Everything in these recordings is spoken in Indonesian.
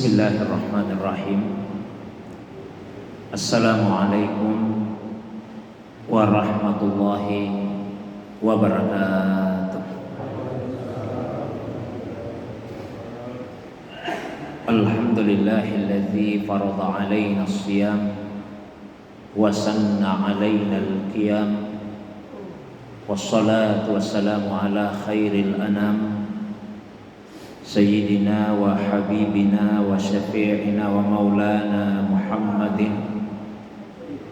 Bismillahirrahmanirrahim. Assalamualaikum warahmatullahi wabarakatuh. Alhamdulillahilladzi farada alaina as-siyam wa sanna alaina al-qiyam. Wassalatu wassalamu ala khairil anam Sayyidina wa habibina wa syafi'ina wa maulana Muhammadin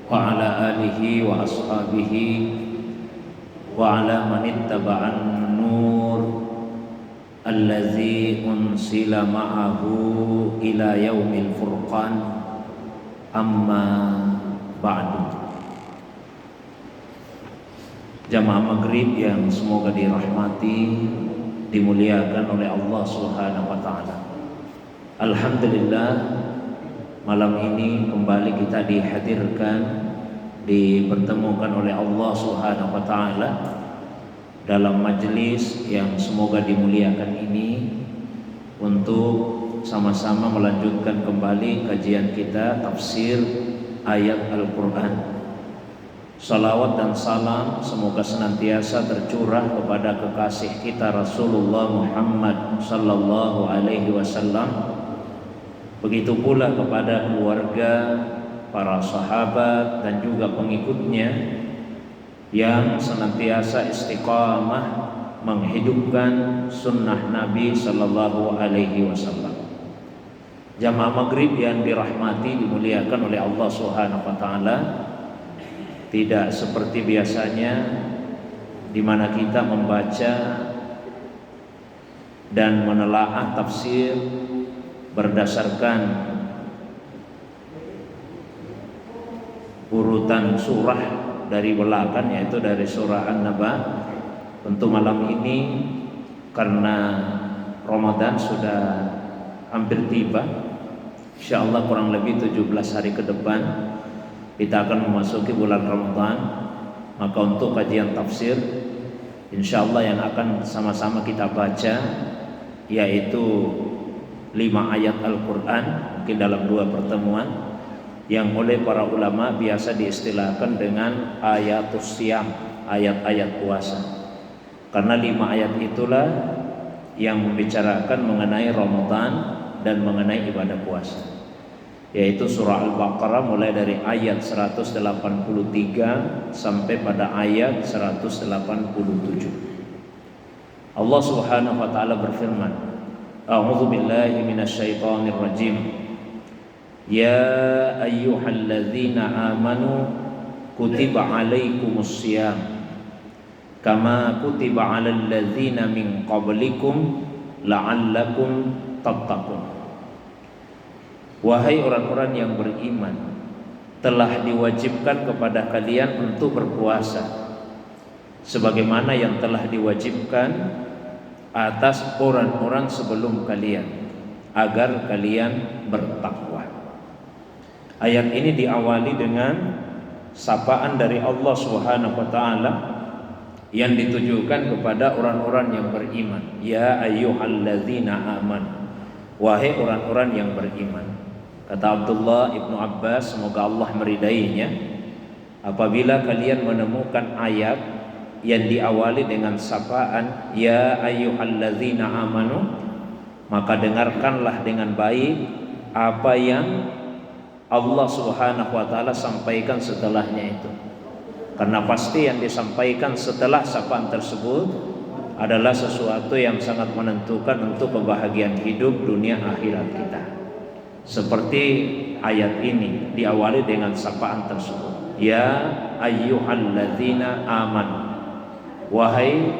wa ala alihi wa ashabihi wa ala man ittaba'an nur allazi unsila ma'ahu ila yaumil furqan, amma ba'du. Jamaah maghrib yang semoga dirahmati, dimuliakan oleh Allah Subhanahu wa taala. Alhamdulillah, malam ini kembali kita dihadirkan, dipertemukan oleh Allah Subhanahu wa taala dalam majelis yang semoga dimuliakan ini untuk sama-sama melanjutkan kembali kajian kita tafsir ayat Al-Qur'an. Salawat dan salam semoga senantiasa tercurah kepada kekasih kita Rasulullah Muhammad sallallahu alaihi wasallam. Begitu pula kepada keluarga, para sahabat dan juga pengikutnya yang senantiasa istiqamah menghidupkan sunnah Nabi sallallahu alaihi wasallam. Jamaah maghrib yang dirahmati, dimuliakan oleh Allah Subhanahu wa taala. Tidak seperti biasanya di mana kita membaca dan menelaah tafsir berdasarkan urutan surah dari belakang, yaitu dari surah An-Naba. Untuk malam ini karena Ramadan sudah hampir tiba, insyaallah kurang lebih 17 hari ke depan kita akan memasuki bulan Ramadan. Maka untuk kajian tafsir insyaallah yang akan sama-sama kita baca yaitu 5 ayat Al-Quran, mungkin dalam 2 pertemuan, yang oleh para ulama biasa diistilahkan dengan ayatus siyam, ayat-ayat puasa. Karena 5 ayat itulah yang membicarakan mengenai Ramadan dan mengenai ibadah puasa, yaitu surah Al-Baqarah mulai dari ayat 183 sampai pada ayat 187. Allah Subhanahu wa taala berfirman, A'udzu billahi minasyaitonir rajim. Ya ayyuhalladzina amanu kutiba alaikumus syiyam kama kutiba alal ladzina min qablikum la'allakum tattaqun. Wahai orang-orang yang beriman, telah diwajibkan kepada kalian untuk berpuasa sebagaimana yang telah diwajibkan atas orang-orang sebelum kalian, agar kalian bertakwa. Ayat ini diawali dengan sapaan dari Allah Subhanahu wa taala yang ditujukan kepada orang-orang yang beriman. Ya ayyuhalladzina amanu, wahai orang-orang yang beriman. Kata Abdullah ibnu Abbas, semoga Allah meridainya, apabila kalian menemukan ayat yang diawali dengan sapaan ya ayyuhalladzina amanu, maka dengarkanlah dengan baik apa yang Allah Subhanahu wa taala sampaikan setelahnya itu. Karena pasti yang disampaikan setelah sapaan tersebut adalah sesuatu yang sangat menentukan untuk kebahagiaan hidup dunia akhirat kita. Seperti ayat ini diawali dengan sapaan tersebut, ya ayyuhalladzina amanu, wahai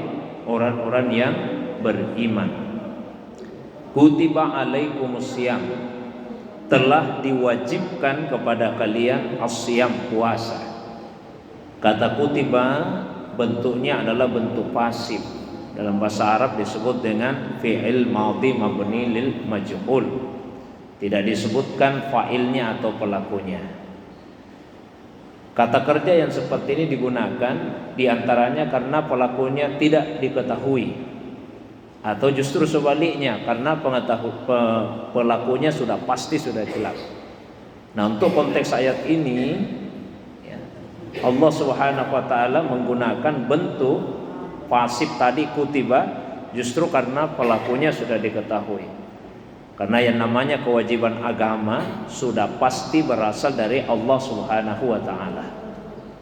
orang-orang yang beriman. Kutiba alaikumus syiyam, telah diwajibkan kepada kalian as-syiyam, puasa. Kata kutiba bentuknya adalah bentuk pasif. Dalam bahasa Arab disebut dengan fi'il madhi mabni lil majhul. Tidak disebutkan fa'ilnya atau pelakunya. Kata kerja yang seperti ini digunakan diantaranya karena pelakunya tidak diketahui. atau justru sebaliknya karena pelakunya sudah pasti, sudah jelas. Nah, untuk konteks ayat ini ya, Allah Subhanahu wa taala menggunakan bentuk pasif tadi kutiba justru karena pelakunya sudah diketahui. Karena yang namanya kewajiban agama sudah pasti berasal dari Allah Subhanahu wa taala.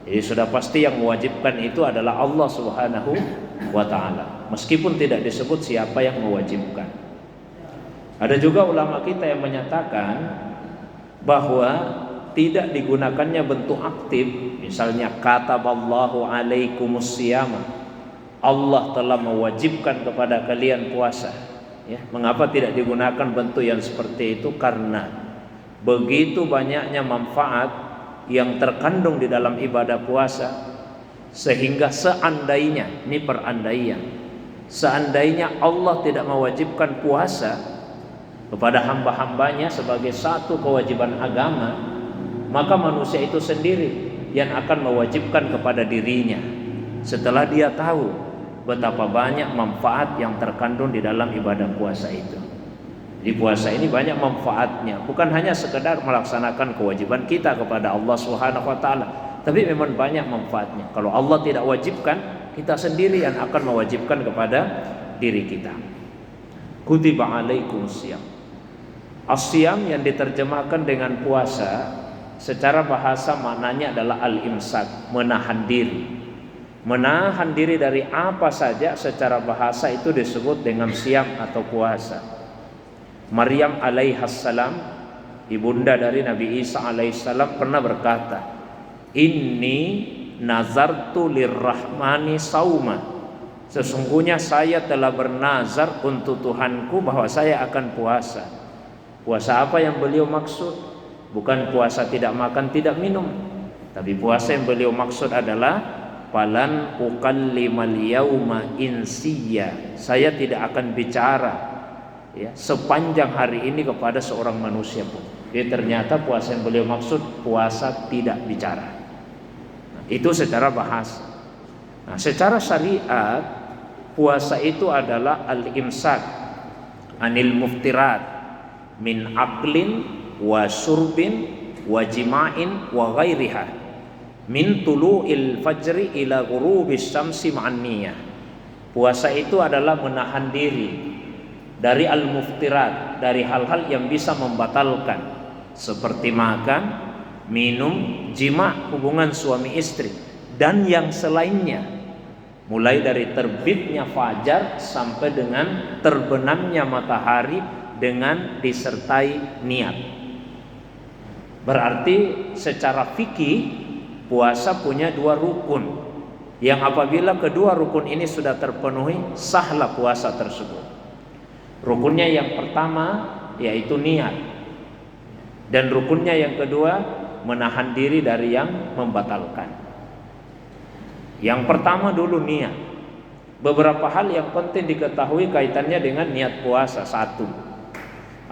Jadi sudah pasti yang mewajibkan itu adalah Allah Subhanahu wa taala, meskipun tidak disebut siapa yang mewajibkan. Ada juga ulama kita yang menyatakan bahwa tidak digunakannya bentuk aktif, misalnya kataballahu alaikumusiyama, Allah telah mewajibkan kepada kalian puasa ya. Mengapa tidak digunakan bentuk yang seperti itu? Karena begitu banyaknya manfaat yang terkandung di dalam ibadah puasa, sehingga seandainya, ini perandaian, seandainya Allah tidak mewajibkan puasa kepada hamba-hambanya sebagai satu kewajiban agama, maka manusia itu sendiri yang akan mewajibkan kepada dirinya setelah dia tahu betapa banyak manfaat yang terkandung di dalam ibadah puasa itu. Di puasa ini banyak manfaatnya, bukan hanya sekedar melaksanakan kewajiban kita kepada Allah Subhanahu wa taala, tapi memang banyak manfaatnya. Kalau Allah tidak wajibkan, kita sendiri yang akan mewajibkan kepada diri kita. Kutiba alaikumusiyam. As-siyam yang diterjemahkan dengan puasa secara bahasa maknanya adalah al-imsak, menahan diri. Menahan diri dari apa saja secara bahasa itu disebut dengan siyam atau puasa. Maryam alaihassalam, ibunda dari Nabi Isa alaihissalam, pernah berkata, "Inni nazartu lirrahmani sauma." Sesungguhnya saya telah bernazar untuk Tuhanku bahwa saya akan puasa. Puasa apa yang beliau maksud? Bukan puasa tidak makan, tidak minum, tapi puasa yang beliau maksud adalah falan ukallimal yauma insiya. Saya tidak akan bicara ya sepanjang hari ini kepada seorang manusia pun. Jadi ternyata puasa yang beliau maksud puasa tidak bicara. Nah, itu secara bahasa. Nah, secara syariat puasa itu adalah al-imsak anil muftirat min aklin wa syurbin wa jima'in wa ghairiha min tulu'il fajri ila ghurubis syamsi ma'an niyah. Puasa itu adalah menahan diri dari al-muftirat, dari hal-hal yang bisa membatalkan seperti makan, minum, jima, hubungan suami istri dan yang selainnya, mulai dari terbitnya fajar sampai dengan terbenamnya matahari dengan disertai niat. Berarti secara fikih puasa punya dua rukun, yang apabila kedua rukun ini sudah terpenuhi, sahlah puasa tersebut. Rukunnya yang pertama yaitu niat, dan rukunnya yang kedua menahan diri dari yang membatalkan. Yang pertama dulu niat. Beberapa hal yang penting diketahui kaitannya dengan niat puasa. Satu,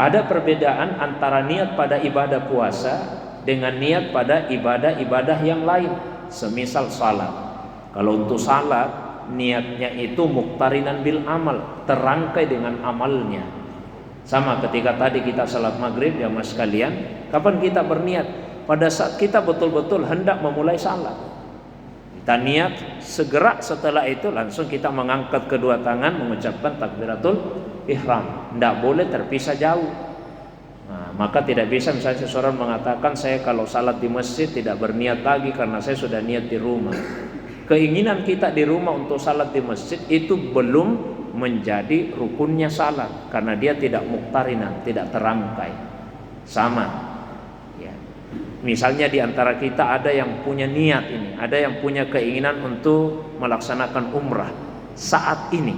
ada perbedaan antara niat pada ibadah puasa dengan niat pada ibadah-ibadah yang lain. Semisal salat. Kalau untuk salat, niatnya itu muqtarinan bil amal, terangkai dengan amalnya. Sama ketika tadi kita salat maghrib ya mas sekalian, kapan kita berniat? Pada saat kita betul-betul hendak memulai salat. Kita niat, segera setelah itu langsung kita mengangkat kedua tangan mengucapkan takbiratul ihram. Tidak boleh terpisah jauh. Nah, maka tidak bisa misalnya seseorang mengatakan saya kalau salat di masjid tidak berniat lagi karena saya sudah niat di rumah. Keinginan kita di rumah untuk salat di masjid itu belum menjadi rukunnya salat karena dia tidak muqtarinan, tidak terangkai. Sama. Ya. Misalnya di antara kita ada yang punya niat ini, ada yang punya keinginan untuk melaksanakan umrah saat ini.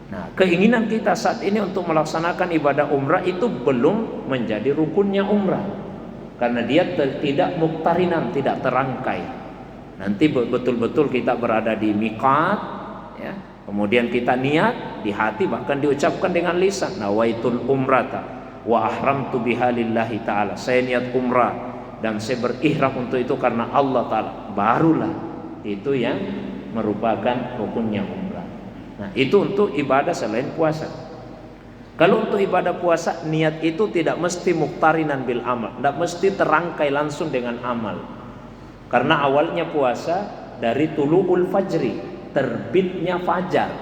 Nah, keinginan kita saat ini untuk melaksanakan ibadah umrah itu belum menjadi rukunnya umrah karena dia tidak muqtarinan, tidak terangkai. Nanti betul-betul kita berada di miqat ya. Kemudian kita niat di hati, bahkan diucapkan dengan lisan, nawaitul umrata wa ahramtu biha lillahi ta'ala. Saya niat umrah dan saya berihram untuk itu karena Allah Ta'ala. Barulah itu yang merupakan rukunnya umrah. Nah, itu untuk ibadah selain puasa. Kalau untuk ibadah puasa, niat itu tidak mesti muqtarinan bil amal, tidak mesti terangkai langsung dengan amal. Karena awalnya puasa dari tulu'ul fajri, terbitnya fajar.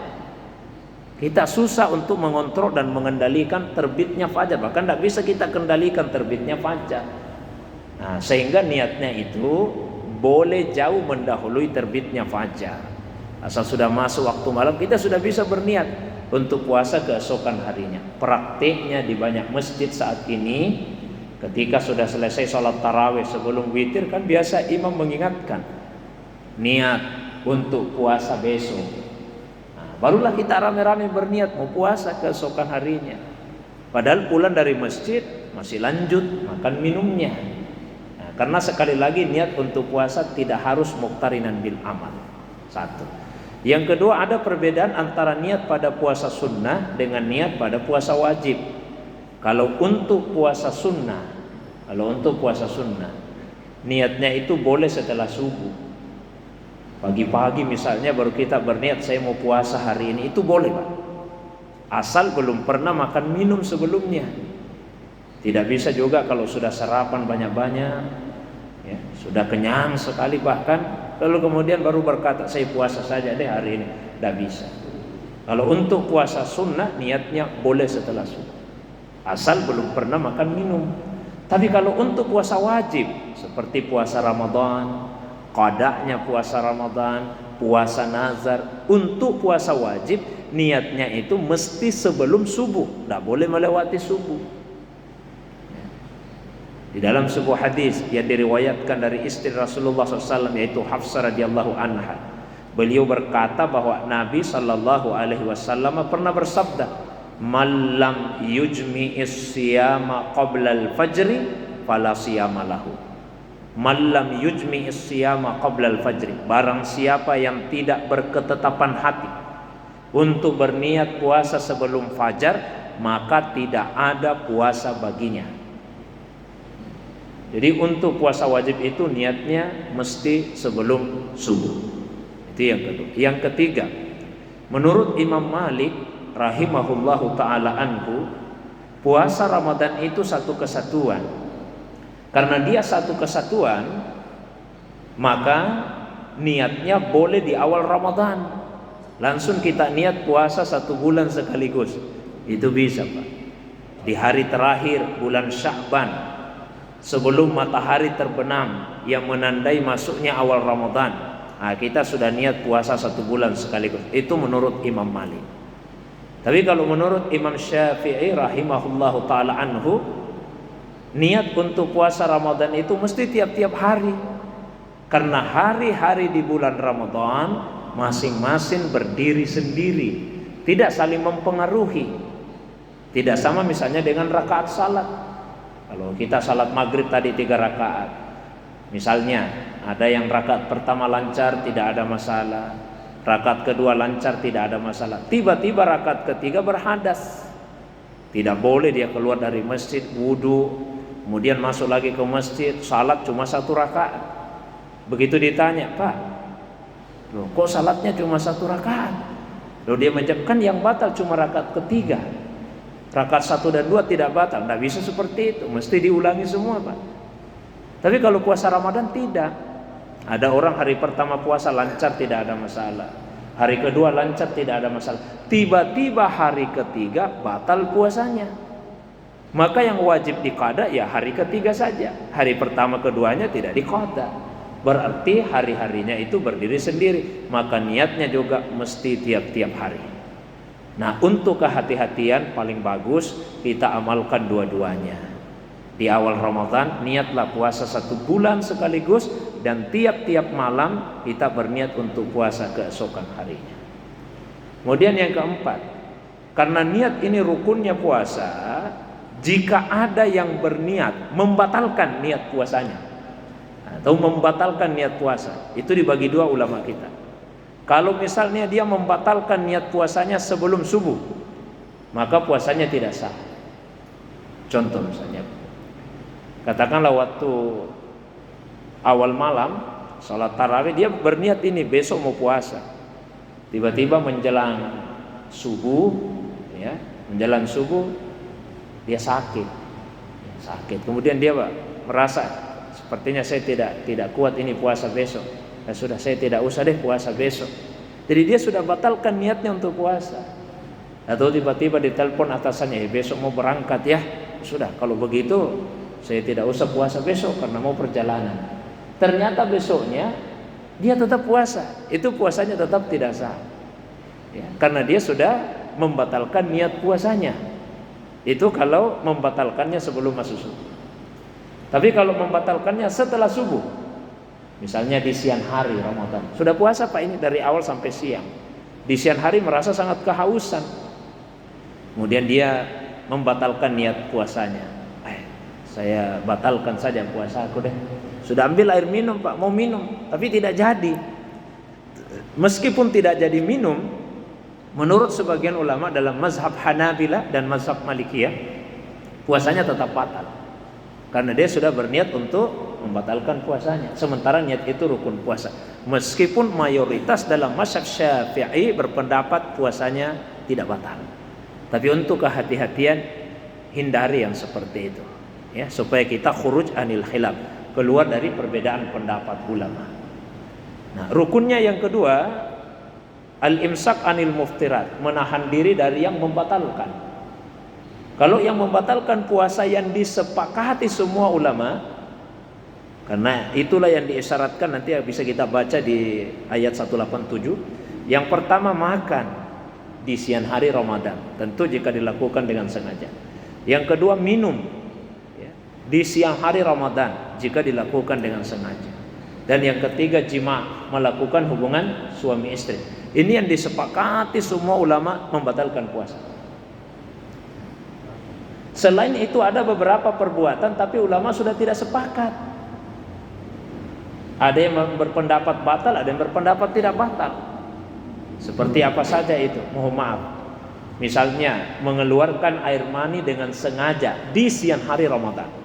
Kita susah untuk mengontrol dan mengendalikan terbitnya fajar, bahkan tidak bisa kita kendalikan terbitnya fajar. Nah, sehingga niatnya itu boleh jauh mendahului terbitnya fajar. Asal sudah masuk waktu malam, kita sudah bisa berniat untuk puasa keesokan harinya. Praktiknya di banyak masjid saat ini, ketika sudah selesai sholat tarawih sebelum witir, kan biasa imam mengingatkan niat untuk puasa besok. Nah, barulah kita rame-rame berniat mau puasa keesokan harinya. Padahal pulang dari masjid masih lanjut makan minumnya. Nah, karena sekali lagi niat untuk puasa tidak harus muqtarinan bil amal. Satu. Yang kedua, ada perbedaan antara niat pada puasa sunnah dengan niat pada puasa wajib. Kalau untuk puasa sunnah, niatnya itu boleh setelah subuh. Pagi-pagi misalnya baru kita berniat saya mau puasa hari ini, itu boleh Pak. Asal belum pernah makan minum sebelumnya. Tidak bisa juga kalau sudah sarapan banyak-banyak, ya, sudah kenyang sekali bahkan, lalu kemudian baru berkata saya puasa saja deh hari ini. Tidak bisa. Kalau untuk puasa sunnah niatnya boleh setelah subuh, asal belum pernah makan minum. Tapi kalau untuk puasa wajib seperti puasa Ramadan, qadanya puasa Ramadan, puasa nazar, untuk puasa wajib niatnya itu mesti sebelum subuh, tidak boleh melewati subuh. Di dalam sebuah hadis yang diriwayatkan dari istri Rasulullah SAW, yaitu Hafsah radhiyallahu anha, beliau berkata bahwa Nabi SAW pernah bersabda, "Man lam yujmi'is siyama qabla al-fajri fala siyama lahu." Man lam yujmi'is siyama qabla al-fajri, barang siapa yang tidak berketetapan hati untuk berniat puasa sebelum fajar, maka tidak ada puasa baginya. Jadi untuk puasa wajib itu niatnya mesti sebelum subuh. Itu yang kedua. Yang ketiga, menurut Imam Malik rahimahullahu ta'ala anhu, puasa Ramadan itu satu kesatuan. Karena dia satu kesatuan, maka niatnya boleh di awal Ramadan. Langsung kita niat puasa 1 bulan sekaligus. Itu bisa Pak. Di hari terakhir bulan Sya'ban, sebelum matahari terbenam yang menandai masuknya awal Ramadan, nah, kita sudah niat puasa 1 bulan sekaligus. Itu menurut Imam Malik. Tapi kalau menurut Imam Syafi'i rahimahullahu ta'ala anhu, niat untuk puasa Ramadan itu mesti tiap-tiap hari. Karena hari-hari di bulan Ramadan masing-masing berdiri sendiri, tidak saling mempengaruhi. Tidak sama misalnya dengan rakaat salat. Kalau kita salat maghrib tadi 3 rakaat, misalnya ada yang rakaat pertama lancar tidak ada masalah, rakaat kedua lancar tidak ada masalah, tiba-tiba rakaat ketiga berhadas, tidak boleh dia keluar dari masjid, wudu, kemudian masuk lagi ke masjid, salat cuma 1 rakaat. Begitu ditanya, Pak, loh, kok salatnya cuma 1 rakaat? Loh, dia menjawab, kan yang batal cuma rakaat ketiga. Rakaat 1 dan 2 tidak batal. Tidak bisa seperti itu, mesti diulangi semua Pak. Tapi kalau puasa Ramadan tidak. Ada orang hari pertama puasa lancar tidak ada masalah, hari kedua lancar tidak ada masalah, tiba-tiba hari ketiga batal puasanya. Maka yang wajib diqada ya hari ketiga saja, hari pertama keduanya tidak diqada. Berarti hari-harinya itu berdiri sendiri, maka niatnya juga mesti tiap-tiap hari. Nah, untuk kehati-hatian paling bagus kita amalkan dua-duanya. Di awal Ramadan niatlah puasa 1 bulan sekaligus, dan tiap-tiap malam kita berniat untuk puasa keesokan harinya. Kemudian yang keempat, karena niat ini rukunnya puasa, jika ada yang berniat membatalkan niat puasanya atau membatalkan niat puasa, itu dibagi 2 ulama kita. Kalau misalnya dia membatalkan niat puasanya sebelum subuh, maka puasanya tidak sah. Contoh misalnya, katakanlah waktu awal malam sholat tarawih dia berniat ini besok mau puasa, tiba-tiba menjelang subuh, ya, menjelang subuh dia sakit. Kemudian dia merasa sepertinya saya tidak kuat ini puasa besok. Ya sudah, saya tidak usah deh puasa besok. Jadi dia sudah batalkan niatnya untuk puasa. Atau tiba-tiba ditelepon atasannya, besok mau berangkat ya. Sudah, kalau begitu saya tidak usah puasa besok karena mau perjalanan. Ternyata besoknya dia tetap puasa. Itu puasanya tetap tidak sah. Ya, karena dia sudah membatalkan niat puasanya. Itu kalau membatalkannya sebelum masuk subuh. Tapi kalau membatalkannya setelah subuh, misalnya di siang hari Ramadan, sudah puasa Pak ini dari awal sampai siang. Di siang hari merasa sangat kehausan. Kemudian dia membatalkan niat puasanya. Saya batalkan saja puasa aku deh. Sudah ambil air minum Pak, mau minum, tapi tidak jadi. Meskipun tidak jadi minum, menurut sebagian ulama dalam mazhab Hanabilah dan mazhab Malikiyah, puasanya tetap batal. Karena dia sudah berniat untuk membatalkan puasanya. Sementara niat itu rukun puasa. Meskipun mayoritas dalam mazhab Syafi'i berpendapat puasanya tidak batal. Tapi untuk kehati-hatian hindari yang seperti itu. Ya, supaya kita khuruj anil khilaf, keluar dari perbedaan pendapat ulama. Nah, rukunnya yang kedua, al-imsak anil muftirat, menahan diri dari yang membatalkan. Kalau yang membatalkan puasa yang disepakati semua ulama, karena itulah yang diisyaratkan, nanti bisa kita baca di ayat 187. Yang pertama, makan di siang hari Ramadan, tentu jika dilakukan dengan sengaja. Yang kedua, minum di siang hari Ramadan jika dilakukan dengan sengaja. Dan yang ketiga, jima, melakukan hubungan suami istri. Ini yang disepakati semua ulama membatalkan puasa. Selain itu ada beberapa perbuatan tapi ulama sudah tidak sepakat. Ada yang berpendapat batal, ada yang berpendapat tidak batal. Seperti apa saja itu? Mohon maaf. Misalnya mengeluarkan air mani dengan sengaja di siang hari Ramadan.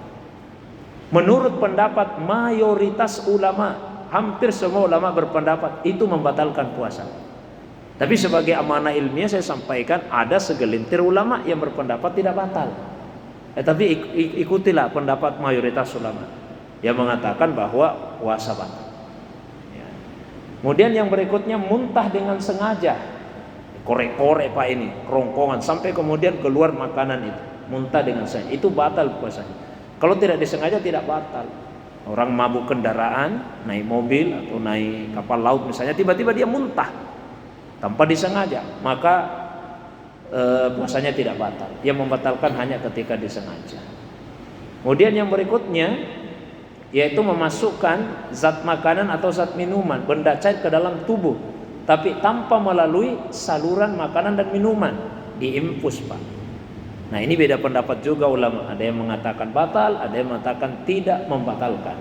Menurut pendapat mayoritas ulama, hampir semua ulama berpendapat itu membatalkan puasa. Tapi sebagai amanah ilmiah saya sampaikan ada segelintir ulama yang berpendapat tidak batal. Tapi ikutilah pendapat mayoritas ulama yang mengatakan bahwa puasa batal. Ya. Kemudian yang berikutnya muntah dengan sengaja, korek-korek Pak ini, kerongkongan sampai kemudian keluar makanan itu, muntah dengan sengaja, itu batal puasanya. Kalau tidak disengaja tidak batal. Orang mabuk kendaraan, naik mobil atau naik kapal laut misalnya, tiba-tiba dia muntah tanpa disengaja, maka puasanya tidak batal. Yang membatalkan hanya ketika disengaja. Kemudian yang berikutnya yaitu memasukkan zat makanan atau zat minuman, benda cair ke dalam tubuh, tapi tanpa melalui saluran makanan dan minuman, diinfus Pak. Nah ini beda pendapat juga ulama. Ada yang mengatakan batal, ada yang mengatakan tidak membatalkan.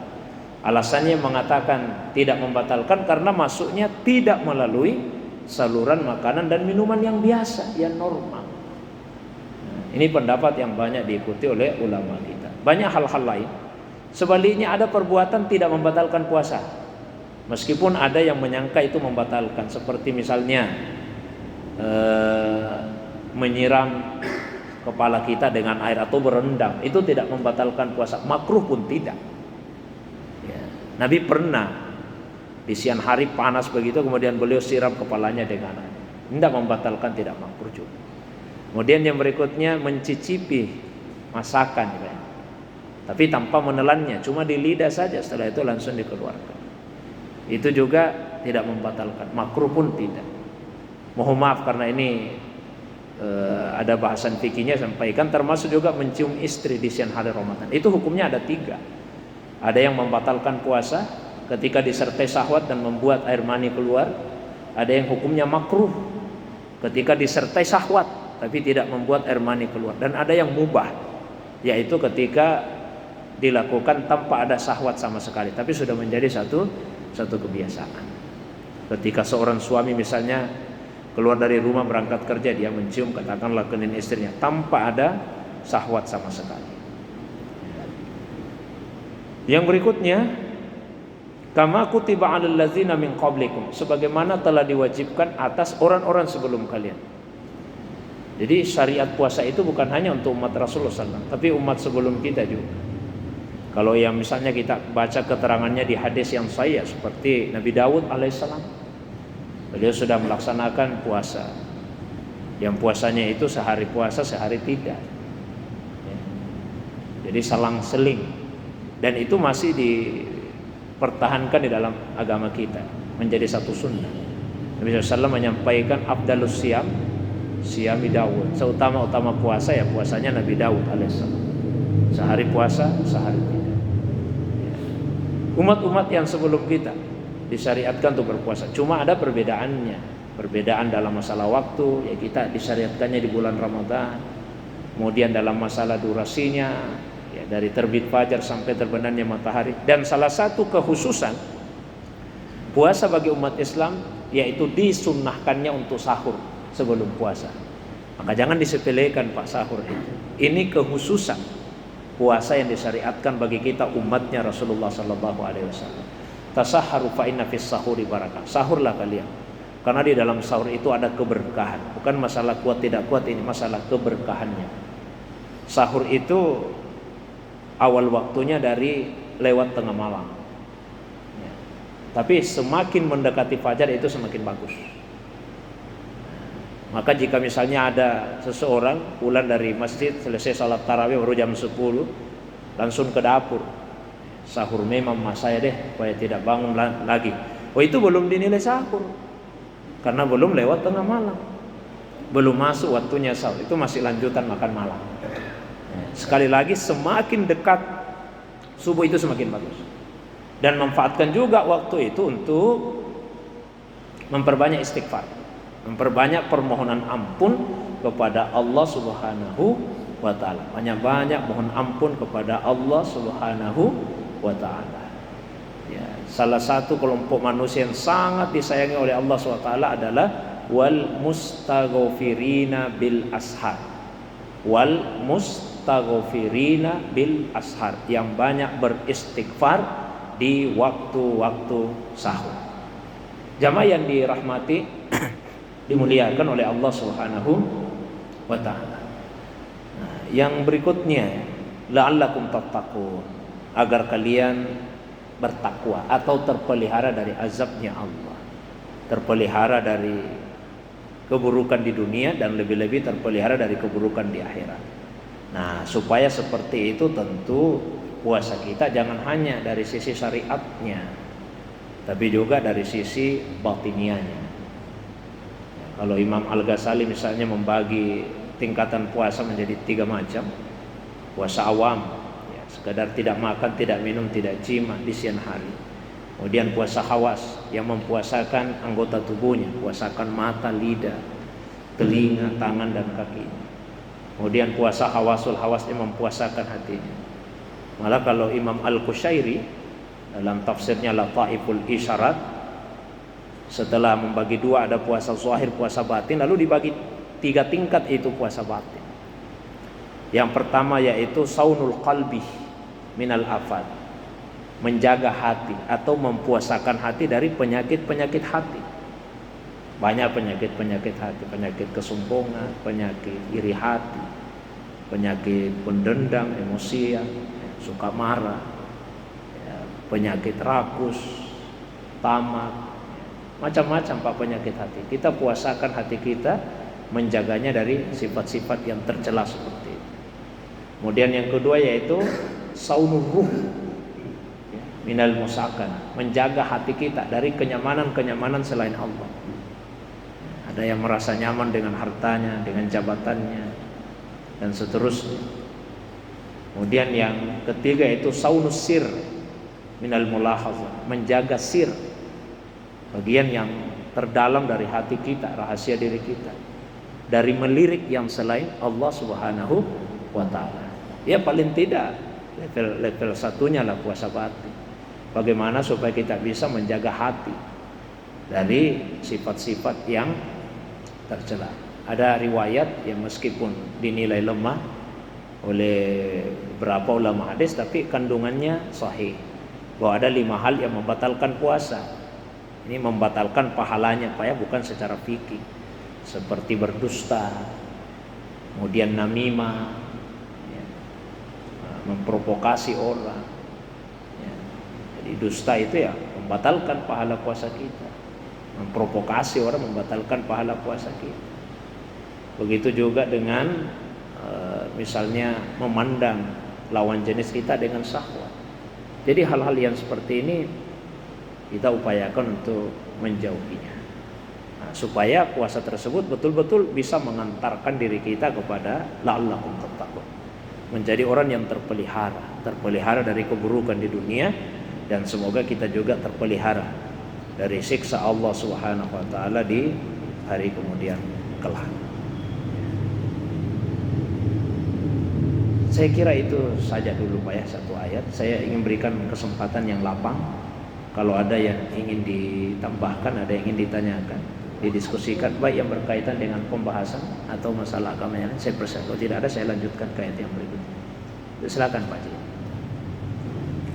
Alasannya mengatakan tidak membatalkan karena masuknya tidak melalui saluran makanan dan minuman yang biasa, yang normal. Nah, ini pendapat yang banyak diikuti oleh ulama kita. Banyak hal-hal lain. Sebaliknya ada perbuatan tidak membatalkan puasa, meskipun ada yang menyangka itu membatalkan. Seperti misalnya menyiram kepala kita dengan air atau berendam, itu tidak membatalkan puasa. Makruh pun tidak. Ya. Nabi pernah di siang hari panas begitu, kemudian beliau siram kepalanya dengan air. Tidak membatalkan, tidak makruh juga. Kemudian yang berikutnya mencicipi masakan, ya. Tapi tanpa menelannya, cuma di lidah saja, setelah itu langsung dikeluarkan. Itu juga tidak membatalkan, makruh pun tidak. Mohon maaf karena ini ada bahasan fikihnya sampaikan, termasuk juga mencium istri di siang hari Ramadan. Itu hukumnya ada 3. Ada yang membatalkan puasa ketika disertai syahwat dan membuat air mani keluar. Ada yang hukumnya makruh ketika disertai syahwat tapi tidak membuat air mani keluar. Dan ada yang mubah, yaitu ketika dilakukan tanpa ada syahwat sama sekali, tapi sudah menjadi satu kebiasaan. Ketika seorang suami misalnya keluar dari rumah berangkat kerja, dia mencium katakanlah kening istrinya tanpa ada syahwat sama sekali. Yang berikutnya, kama kutiba 'alal ladzina min qablikum, sebagaimana telah diwajibkan atas orang-orang sebelum kalian. Jadi syariat puasa itu bukan hanya untuk umat Rasulullah SAW, tapi umat sebelum kita juga. Kalau yang misalnya kita baca keterangannya di hadis yang sahih seperti Nabi Daud alaihissalam, beliau sudah melaksanakan puasa. Yang puasanya itu sehari puasa, sehari tidak. Ya. Jadi selang-seling. Dan itu masih dipertahankan di dalam agama kita, menjadi satu sunnah. Nabi SAW menyampaikan Abdalus Siyam Siyami Daud, seutama-utama puasa ya puasanya Nabi Daud alaihissalam. Sehari puasa, sehari tidak. Umat-umat yang sebelum kita disyariatkan untuk berpuasa, cuma ada perbedaannya. Perbedaan dalam masalah waktu, ya kita disyariatkannya di bulan Ramadan. Kemudian dalam masalah durasinya, ya dari terbit fajar sampai terbenamnya matahari. Dan salah satu kekhususan puasa bagi umat Islam yaitu disunnahkannya untuk sahur sebelum puasa. Maka jangan disepelekan Pak sahur itu. Ini kekhususan puasa yang disyariatkan bagi kita umatnya Rasulullah sallallahu alaihi wasallam. Tasahharu fa inna fis sahuri barakah. Sahurlah kalian. Karena di dalam sahur itu ada keberkahan. Bukan masalah kuat tidak kuat, ini masalah keberkahannya. Sahur itu awal waktunya dari lewat tengah malam. Ya. Tapi semakin mendekati fajar itu semakin bagus. Maka jika misalnya ada seseorang pulang dari masjid, selesai salat tarawih baru jam 10, langsung ke dapur, sahur memang mas saya deh, supaya tidak bangun lagi. Oh itu belum dinilai sahur, karena belum lewat tengah malam, belum masuk waktunya sahur, itu masih lanjutan makan malam. Sekali lagi semakin dekat subuh itu semakin bagus. Dan manfaatkan juga waktu itu untuk memperbanyak istighfar, memperbanyak permohonan ampun kepada Allah Subhanahu wa taala. Banyak-banyak mohon ampun kepada Allah Subhanahu wa taala. Ya, salah satu kelompok manusia yang sangat disayangi oleh Allah Subhanahu wa taala adalah wal mustaghfirina bil ashar. Wal mustaghfirina bil ashar, yang banyak beristighfar di waktu-waktu sahur. Jamaah yang dirahmati dimuliakan oleh Allah Subhanahu wa taala. Nah, yang berikutnya la'allakum tattaqun, agar kalian bertakwa atau terpelihara dari azabnya Allah, terpelihara dari keburukan di dunia dan lebih-lebih terpelihara dari keburukan di akhirat. Nah, supaya seperti itu tentu puasa kita jangan hanya dari sisi syariatnya, tapi juga dari sisi batinianya. Kalau Imam Al-Ghazali misalnya membagi tingkatan puasa menjadi 3 macam. Puasa awam, ya, sekadar tidak makan, tidak minum, tidak jima di siang hari. Kemudian puasa khawas, yang mempuasakan anggota tubuhnya, puasakan mata, lidah, telinga, tangan dan kaki. Kemudian puasa khawasul khawas, yang mempuasakan hatinya. Malah kalau Imam Al-Qushairi dalam tafsirnya Lataiful Isyarat, setelah membagi 2 ada puasa zahir, puasa batin, lalu dibagi 3 tingkat itu puasa batin. Yang pertama yaitu saunul qalbi minal afat, menjaga hati atau mempuasakan hati dari penyakit-penyakit hati. Banyak penyakit-penyakit hati, penyakit kesombongan, penyakit iri hati, penyakit pendendam, emosian, suka marah, penyakit rakus, tamak, macam-macam Pak penyakit hati. Kita puasakan hati kita, menjaganya dari sifat-sifat yang tercela seperti itu. Kemudian yang kedua yaitu saunur ruh minal musakan, menjaga hati kita dari kenyamanan-kenyamanan selain Allah. Ada yang merasa nyaman dengan hartanya, dengan jabatannya, dan seterusnya. Kemudian yang ketiga yaitu saunus sir minal mulahazah, menjaga sir, bagian yang terdalam dari hati kita, rahasia diri kita, dari melirik yang selain Allah Subhanahu wa taala. Ya paling tidak level satunya lah puasa batin. Bagaimana supaya kita bisa menjaga hati dari sifat-sifat yang tercela. Ada riwayat yang meskipun dinilai lemah oleh beberapa ulama hadis, tapi kandungannya sahih, bahwa ada 5 hal yang membatalkan puasa. Ini membatalkan pahalanya Pak ya, bukan secara fikih. Seperti berdusta, kemudian namimah, ya, memprovokasi orang, ya. Jadi dusta itu ya membatalkan pahala puasa kita, memprovokasi orang membatalkan pahala puasa kita. Begitu juga dengan misalnya memandang lawan jenis kita dengan syahwat. Jadi hal-hal yang seperti ini kita upayakan untuk menjauhinya, supaya puasa tersebut betul-betul bisa mengantarkan diri kita kepada la'allakum tattaqun, menjadi orang yang terpelihara dari keburukan di dunia, dan semoga kita juga terpelihara dari siksa Allah Subhanahu wa taala di hari kemudian kelak. Saya kira itu saja dulu Pak ya, satu ayat. Saya ingin berikan kesempatan yang lapang. Kalau ada yang ingin ditambahkan, ada yang ingin ditanyakan, didiskusikan, baik yang berkaitan dengan pembahasan atau masalah agama yang lain, saya persilakan. Kalau tidak ada, saya lanjutkan ke ayat yang berikutnya. Silakan Pak Ji.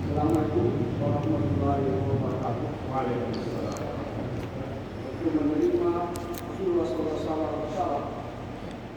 Assalamualaikum warahmatullahi wabarakatuh. Waalaikumsalam. Untuk menerima Rasulullah SAW